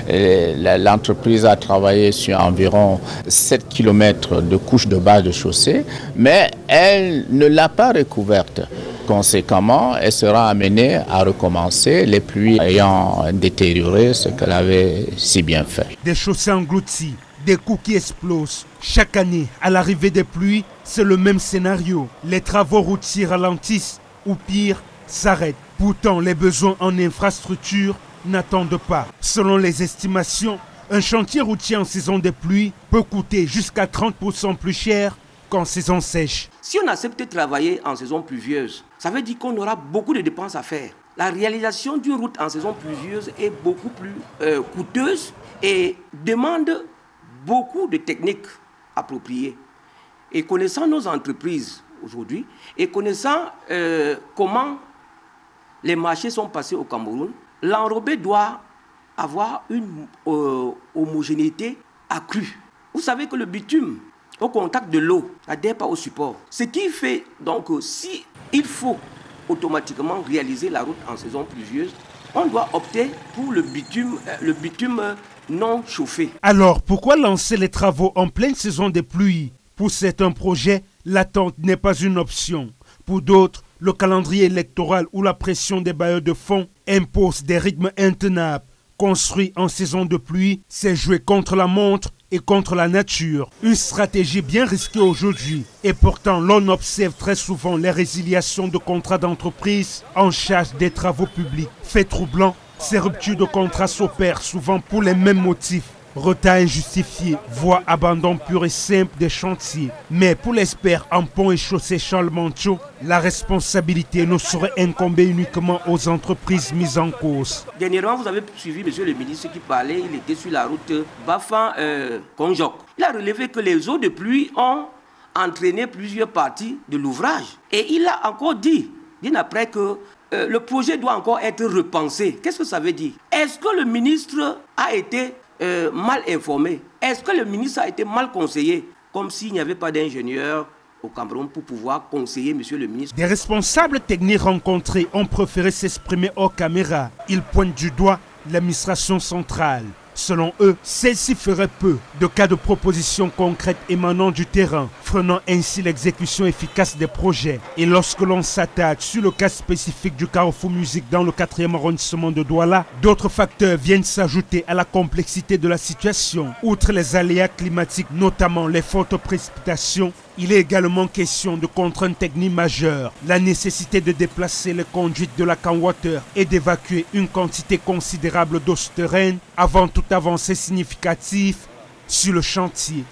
L'entreprise a travaillé sur environ 7 km de couche de base de chaussée, mais elle ne l'a pas recouverte. Conséquemment, elle sera amenée à recommencer, les pluies ayant détérioré ce qu'elle avait si bien fait. Des chaussées englouties, des coûts qui explosent. Chaque année, à l'arrivée des pluies, c'est le même scénario. Les travaux routiers ralentissent ou pire, s'arrêtent. Pourtant, les besoins en infrastructure n'attendent pas. Selon les estimations, un chantier routier en saison de pluie peut coûter jusqu'à 30% plus cher qu'en saison sèche. Si on accepte de travailler en saison pluvieuse, ça veut dire qu'on aura beaucoup de dépenses à faire. La réalisation d'une route en saison pluvieuse est beaucoup plus coûteuse et demande beaucoup de techniques appropriées. Et connaissant nos entreprises aujourd'hui et connaissant comment les marchés sont passés au Cameroun, l'enrobé doit avoir une homogénéité accrue. Vous savez que le bitume, au contact de l'eau, n'adhère pas au support. Ce qui fait donc, si il faut automatiquement réaliser la route en saison pluvieuse, on doit opter pour le bitume non chauffé. Alors, pourquoi lancer les travaux en pleine saison des pluies? Pour certains projets, l'attente n'est pas une option. Pour d'autres, le calendrier électoral ou la pression des bailleurs de fonds impose des rythmes intenables. Construit en saison de pluie, c'est jouer contre la montre et contre la nature. Une stratégie bien risquée aujourd'hui. Et pourtant, l'on observe très souvent les résiliations de contrats d'entreprise en charge des travaux publics. Fait troublant, ces ruptures de contrats s'opèrent souvent pour les mêmes motifs. Retard injustifié, voire abandon pur et simple des chantiers. Mais pour l'expert en pont et chaussée Charles Mancho, la responsabilité ne saurait incomber uniquement aux entreprises mises en cause. Dernièrement, vous avez suivi monsieur le ministre qui parlait, il était sur la route Bafan-Konjok. Il a relevé que les eaux de pluie ont entraîné plusieurs parties de l'ouvrage. Et il a encore dit, bien après, que le projet doit encore être repensé. Qu'est-ce que ça veut dire? Est-ce que le ministre a été mal informé? Est-ce que le ministre a été mal conseillé? Comme s'il n'y avait pas d'ingénieur au Cameroun pour pouvoir conseiller monsieur le ministre. Des responsables techniques rencontrés ont préféré s'exprimer hors caméra. Ils pointent du doigt l'administration centrale. Selon eux, celle-ci ferait peu de cas de propositions concrètes émanant du terrain, freinant ainsi l'exécution efficace des projets. Et lorsque l'on s'attaque sur le cas spécifique du Carrefour Musique dans le 4e arrondissement de Douala, d'autres facteurs viennent s'ajouter à la complexité de la situation. Outre les aléas climatiques, notamment les fortes précipitations, il est également question de contraintes techniques majeures, la nécessité de déplacer les conduites de la Canwater et d'évacuer une quantité considérable d'eau souterraine avant toute avancée significative sur le chantier.